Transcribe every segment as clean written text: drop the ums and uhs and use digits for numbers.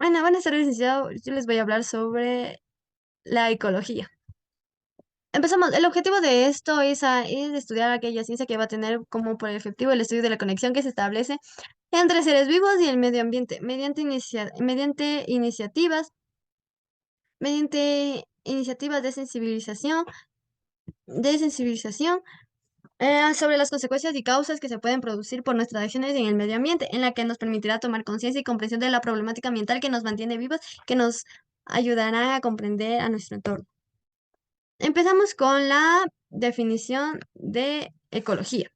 Bueno, buenas tardes, licenciado. Yo les voy a hablar sobre la ecología. Empezamos. El objetivo de esto es estudiar aquella ciencia que va a tener como por objetivo el estudio de la conexión que se establece entre seres vivos y el medio ambiente mediante iniciativas de sensibilización sobre las consecuencias y causas que se pueden producir por nuestras acciones en el medio ambiente, en la que nos permitirá tomar conciencia y comprensión de la problemática ambiental que nos mantiene vivos, que nos ayudará a comprender a nuestro entorno. Empezamos con la definición de ecología.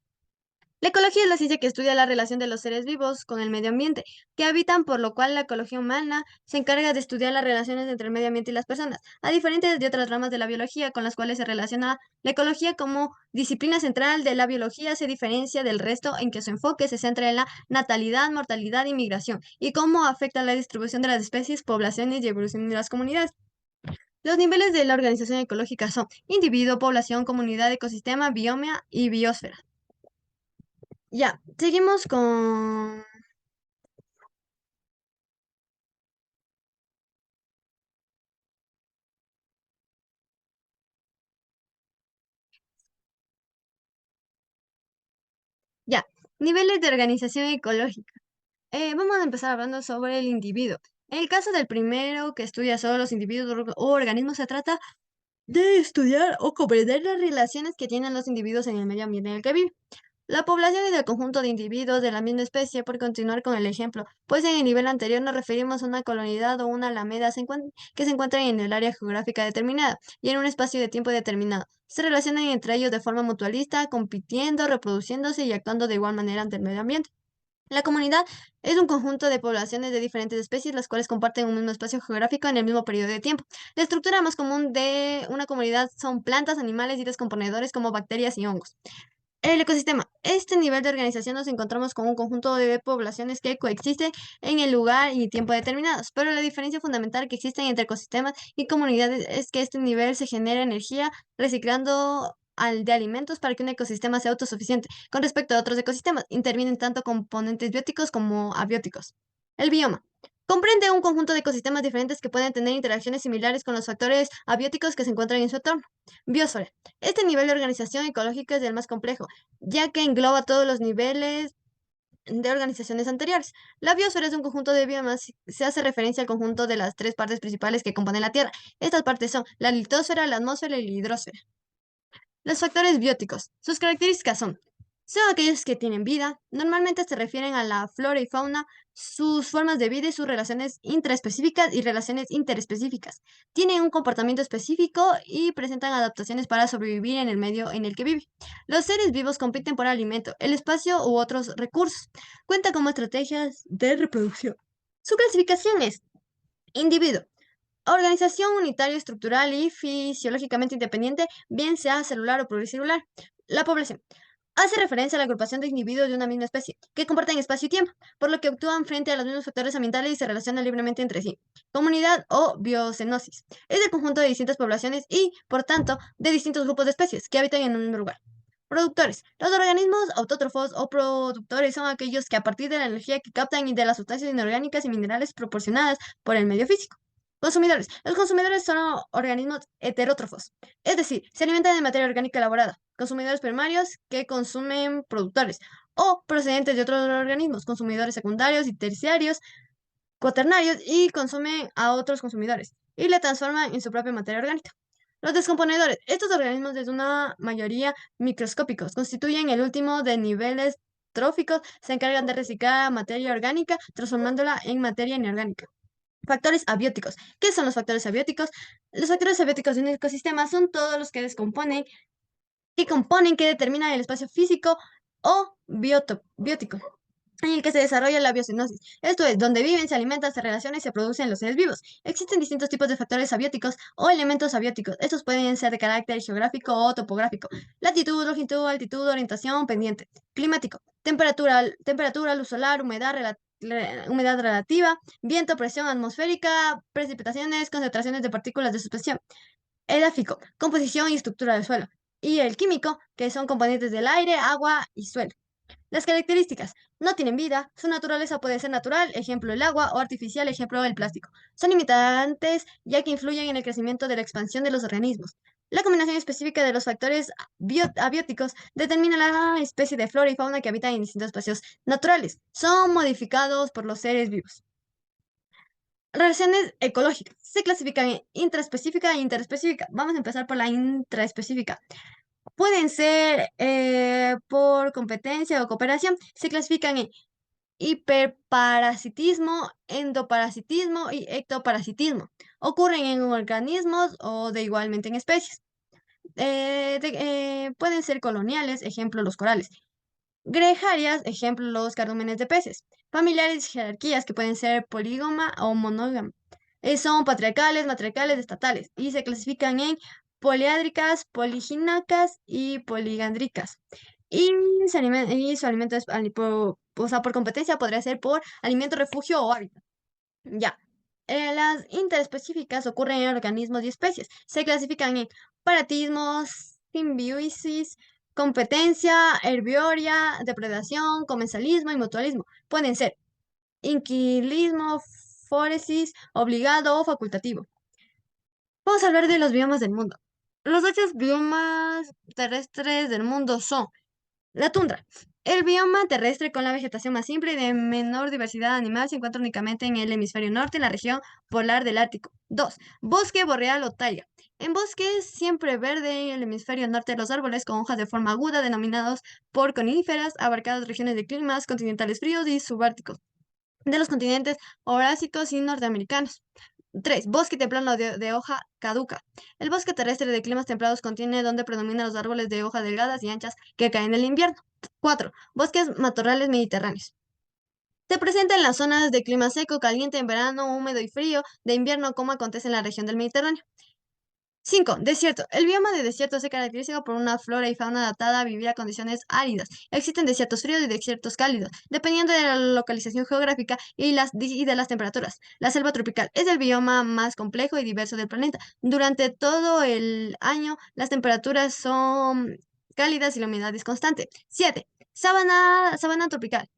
La ecología es la ciencia que estudia la relación de los seres vivos con el medio ambiente, que habitan, por lo cual la ecología humana se encarga de estudiar las relaciones entre el medio ambiente y las personas, a diferencia de otras ramas de la biología con las cuales se relaciona la ecología como disciplina central de la biología. Se diferencia del resto en que su enfoque se centra en la natalidad, mortalidad y migración, y cómo afecta la distribución de las especies, poblaciones y evolución de las comunidades. Los niveles de la organización ecológica son individuo, población, comunidad, ecosistema, bioma y biosfera. Ya, seguimos con... Ya, niveles de organización ecológica. Vamos a empezar hablando sobre el individuo. En el caso del primero, que estudia solo los individuos o organismos, se trata de estudiar o comprender las relaciones que tienen los individuos en el medio ambiente en el que viven. La población es el conjunto de individuos de la misma especie, por continuar con el ejemplo, pues en el nivel anterior nos referimos a una comunidad o una alameda que se encuentran en el área geográfica determinada y en un espacio de tiempo determinado. Se relacionan entre ellos de forma mutualista, compitiendo, reproduciéndose y actuando de igual manera ante el medio ambiente. La comunidad es un conjunto de poblaciones de diferentes especies, las cuales comparten un mismo espacio geográfico en el mismo periodo de tiempo. La estructura más común de una comunidad son plantas, animales y descomponedores como bacterias y hongos. El ecosistema. Este nivel de organización nos encontramos con un conjunto de poblaciones que coexisten en el lugar y tiempo determinados, pero la diferencia fundamental que existe entre ecosistemas y comunidades es que este nivel se genera energía reciclando al de alimentos para que un ecosistema sea autosuficiente. Con respecto a otros ecosistemas, intervienen tanto componentes bióticos como abióticos. El bioma. Comprende un conjunto de ecosistemas diferentes que pueden tener interacciones similares con los factores abióticos que se encuentran en su entorno. Biosfera. Este nivel de organización ecológica es el más complejo, ya que engloba todos los niveles de organizaciones anteriores. La biosfera es un conjunto de biomas, se hace referencia al conjunto de las tres partes principales que componen la Tierra. Estas partes son la litosfera, la atmósfera y la hidrosfera. Los factores bióticos. Sus características son aquellos que tienen vida, normalmente se refieren a la flora y fauna, sus formas de vida y sus relaciones intraespecíficas y relaciones interespecíficas. Tienen un comportamiento específico y presentan adaptaciones para sobrevivir en el medio en el que viven. Los seres vivos compiten por alimento, el espacio u otros recursos. Cuenta como estrategias de reproducción. Su clasificación es individuo. Organización unitaria, estructural y fisiológicamente independiente, bien sea celular o pluricelular. La población. Hace referencia a la agrupación de individuos de una misma especie, que comparten espacio y tiempo, por lo que actúan frente a los mismos factores ambientales y se relacionan libremente entre sí. Comunidad o biocenosis. Es el conjunto de distintas poblaciones y, por tanto, de distintos grupos de especies que habitan en un mismo lugar. Productores. Los organismos autótrofos o productores son aquellos que a partir de la energía que captan y de las sustancias inorgánicas y minerales proporcionadas por el medio físico. Consumidores. Los consumidores son organismos heterótrofos, es decir, se alimentan de materia orgánica elaborada. Consumidores primarios que consumen productores o procedentes de otros organismos. Consumidores secundarios y terciarios, cuaternarios y consumen a otros consumidores y le transforman en su propia materia orgánica. Los descomponedores. Estos organismos, de una mayoría microscópicos, constituyen el último de niveles tróficos, se encargan de reciclar materia orgánica, transformándola en materia inorgánica. Factores abióticos. ¿Qué son los factores abióticos? Los factores abióticos de un ecosistema son todos los que descomponen, que determinan el espacio físico o biótico, en el que se desarrolla la biocenosis. Esto es, donde viven, se alimentan, se relacionan y se producen los seres vivos. Existen distintos tipos de factores abióticos o elementos abióticos. Estos pueden ser de carácter geográfico o topográfico. Latitud, longitud, altitud, orientación, pendiente. Climático. Temperatura, luz solar, humedad relativa, viento, presión atmosférica, precipitaciones, concentraciones de partículas de suspensión. Edáfico, composición y estructura del suelo. Y el químico, que son componentes del aire, agua y suelo. Las características. No tienen vida, su naturaleza puede ser natural, ejemplo el agua, o artificial, ejemplo el plástico. Son limitantes ya que influyen en el crecimiento de la expansión de los organismos. La combinación específica de los factores abióticos determina la especie de flora y fauna que habitan en distintos espacios naturales. Son modificados por los seres vivos. Relaciones ecológicas. Se clasifican en intraespecífica e interespecífica. Vamos a empezar por la intraespecífica. Pueden ser por competencia o cooperación. Se clasifican en hiperparasitismo, endoparasitismo y ectoparasitismo. Ocurren en organismos o de igualmente en especies. Pueden ser coloniales, ejemplo los corales. Gregarias, ejemplo los cardúmenes de peces. Familiares y jerarquías que pueden ser polígama o monógama. Son patriarcales, matriarcales, estatales y se clasifican en poliándricas, poligínicas y poligándricas. Y su alimento es, o sea, por competencia podría ser por alimento, refugio o hábitat. Ya. Las interespecíficas ocurren en organismos y especies. Se clasifican en paratismos, simbiosis, competencia, herbivoria, depredación, comensalismo y mutualismo. Pueden ser inquilismo, fóresis, obligado o facultativo. Vamos a hablar de los biomas del mundo. Los 8 biomas terrestres del mundo son la tundra. El bioma terrestre con la vegetación más simple y de menor diversidad animal se encuentra únicamente en el hemisferio norte, en la región polar del Ártico. 2. Bosque boreal o taiga. En bosques siempre verde en el hemisferio norte los árboles con hojas de forma aguda, denominados por coníferas, abarcadas regiones de climas continentales fríos y subárticos, de los continentes eurásicos y norteamericanos. 3. Bosque templado de hoja caduca. El bosque terrestre de climas templados contiene donde predominan los árboles de hojas delgadas y anchas que caen en el invierno. 4. Bosques matorrales mediterráneos. Se presenta en las zonas de clima seco, caliente en verano, húmedo y frío de invierno, como acontece en la región del Mediterráneo. 5. Desierto. El bioma de desierto se caracteriza por una flora y fauna adaptada a vivir a condiciones áridas. Existen desiertos fríos y desiertos cálidos, dependiendo de la localización geográfica y de las temperaturas. La selva tropical es el bioma más complejo y diverso del planeta. Durante todo el año, las temperaturas son cálidas y la humedad es constante. 7. Sabana tropical.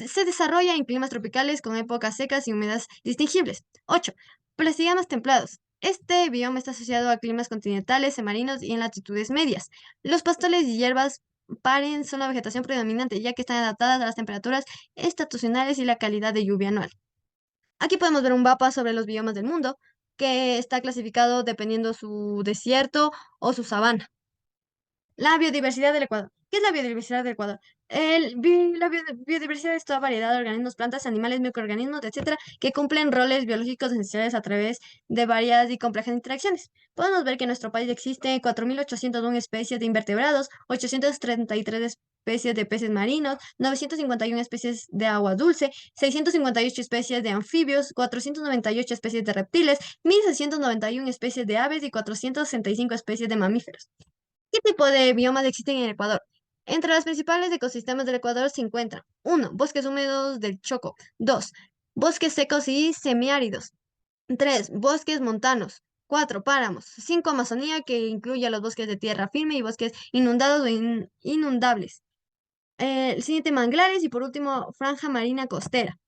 Se desarrolla en climas tropicales con épocas secas y húmedas distingibles. 8. Plesiamas templados. Este bioma está asociado a climas continentales, semarinos y en latitudes medias. Los pastores y hierbas paren son la vegetación predominante, ya que están adaptadas a las temperaturas estacionales y la calidad de lluvia anual. Aquí podemos ver un mapa sobre los biomas del mundo, que está clasificado dependiendo su desierto o su sabana. La biodiversidad del Ecuador. ¿Qué es la biodiversidad del Ecuador? Biodiversidad es toda variedad de organismos, plantas, animales, microorganismos, etcétera, que cumplen roles biológicos esenciales a través de varias y complejas interacciones. Podemos ver que en nuestro país existen 4.801 especies de invertebrados, 833 especies de peces marinos, 951 especies de agua dulce, 658 especies de anfibios, 498 especies de reptiles, 1.691 especies de aves y 465 especies de mamíferos. ¿Qué tipo de biomas existen en Ecuador? Entre los principales ecosistemas del Ecuador se encuentran 1. Bosques húmedos del Choco. 2. Bosques secos y semiáridos. 3. Bosques montanos. 4. Páramos. 5. Amazonía, que incluye a los bosques de tierra firme y bosques inundados o inundables. El siguiente, manglares y por último, franja marina costera.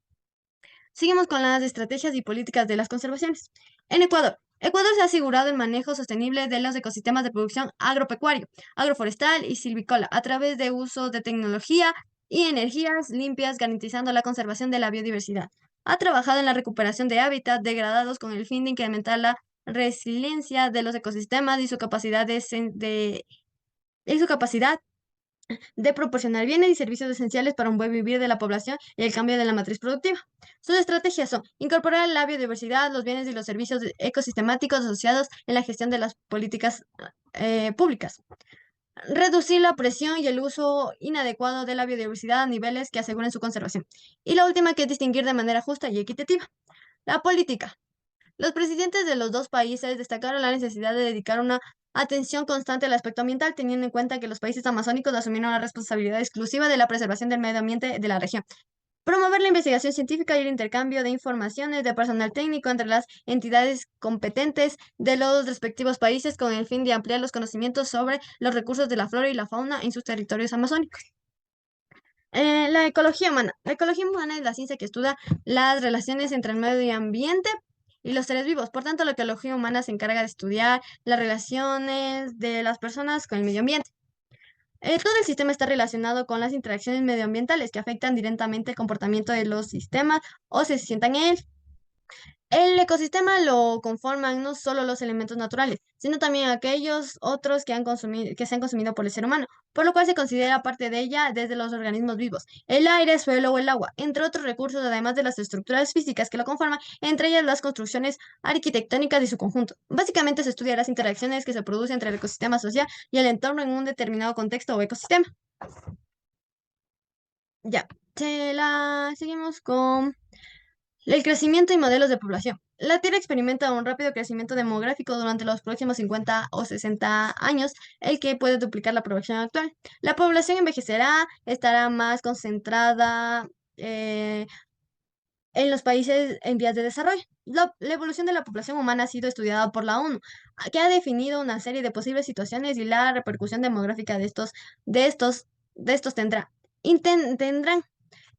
Seguimos con las estrategias y políticas de las conservaciones. En Ecuador, Ecuador se ha asegurado el manejo sostenible de los ecosistemas de producción agropecuario, agroforestal y silvícola a través de uso de tecnología y energías limpias, garantizando la conservación de la biodiversidad. Ha trabajado en la recuperación de hábitats degradados con el fin de incrementar la resiliencia de los ecosistemas y su capacidad y su capacidad de proporcionar bienes y servicios esenciales para un buen vivir de la población y el cambio de la matriz productiva. Sus estrategias son incorporar la biodiversidad, los bienes y los servicios ecosistemáticos asociados en la gestión de las políticas públicas. Reducir la presión y el uso inadecuado de la biodiversidad a niveles que aseguren su conservación. Y la última, que es distinguir de manera justa y equitativa. La política. Los presidentes de los dos países destacaron la necesidad de dedicar una atención constante al aspecto ambiental, teniendo en cuenta que los países amazónicos asumieron la responsabilidad exclusiva de la preservación del medio ambiente de la región. Promover la investigación científica y el intercambio de informaciones de personal técnico entre las entidades competentes de los respectivos países con el fin de ampliar los conocimientos sobre los recursos de la flora y la fauna en sus territorios amazónicos. La ecología humana. La ecología humana es la ciencia que estudia las relaciones entre el medio ambiente y los seres vivos. Por tanto, la ecología humana se encarga de estudiar las relaciones de las personas con el medio ambiente. Todo el sistema está relacionado con las interacciones medioambientales que afectan directamente el comportamiento de los sistemas o se sientan en él. El ecosistema lo conforman no solo los elementos naturales, sino también aquellos otros que se han consumido por el ser humano, por lo cual se considera parte de ella desde los organismos vivos, el aire, suelo o el agua, entre otros recursos, además de las estructuras físicas que lo conforman, entre ellas las construcciones arquitectónicas de su conjunto. Básicamente se estudia las interacciones que se producen entre el ecosistema social y el entorno en un determinado contexto o ecosistema. Ya, seguimos con el crecimiento y modelos de población. La Tierra experimenta un rápido crecimiento demográfico durante los próximos 50 o 60 años, el que puede duplicar la población actual. La población envejecerá, estará más concentrada en los países en vías de desarrollo. La evolución de la población humana ha sido estudiada por la ONU, que ha definido una serie de posibles situaciones y la repercusión demográfica de estos tendrán.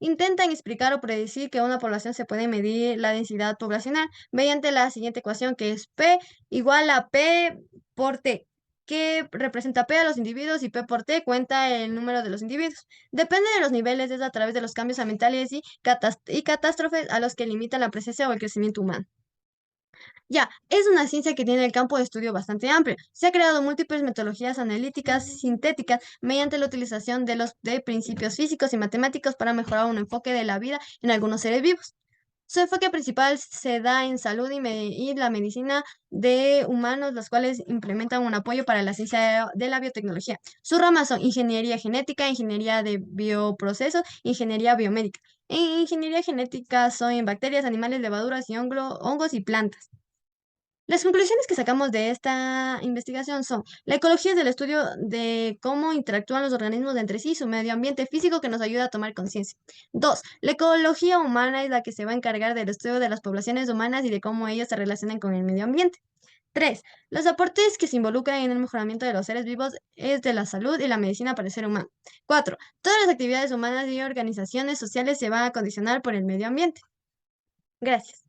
Intentan explicar o predecir que una población se puede medir la densidad poblacional mediante la siguiente ecuación, que es P igual a P por T, que representa P a los individuos y P por T cuenta el número de los individuos. Depende de los niveles, es a través de los cambios ambientales y catástrofes a los que limitan la presencia o el crecimiento humano. Ya, es una ciencia que tiene el campo de estudio bastante amplio. Se ha creado múltiples metodologías analíticas sintéticas mediante la utilización de principios físicos y matemáticos para mejorar un enfoque de la vida en algunos seres vivos. Su enfoque principal se da en salud y la medicina de humanos, los cuales implementan un apoyo para la ciencia de la biotecnología. Sus ramas son ingeniería genética, ingeniería de bioprocesos, ingeniería biomédica. En ingeniería genética son en bacterias, animales, levaduras y hongos y plantas. Las conclusiones que sacamos de esta investigación son: la ecología es el estudio de cómo interactúan los organismos entre sí y su medio ambiente físico que nos ayuda a tomar conciencia. 2. La ecología humana es la que se va a encargar del estudio de las poblaciones humanas y de cómo ellos se relacionan con el medio ambiente. 3. Los aportes que se involucran en el mejoramiento de los seres vivos es de la salud y la medicina para el ser humano. 4. Todas las actividades humanas y organizaciones sociales se van a condicionar por el medio ambiente. Gracias.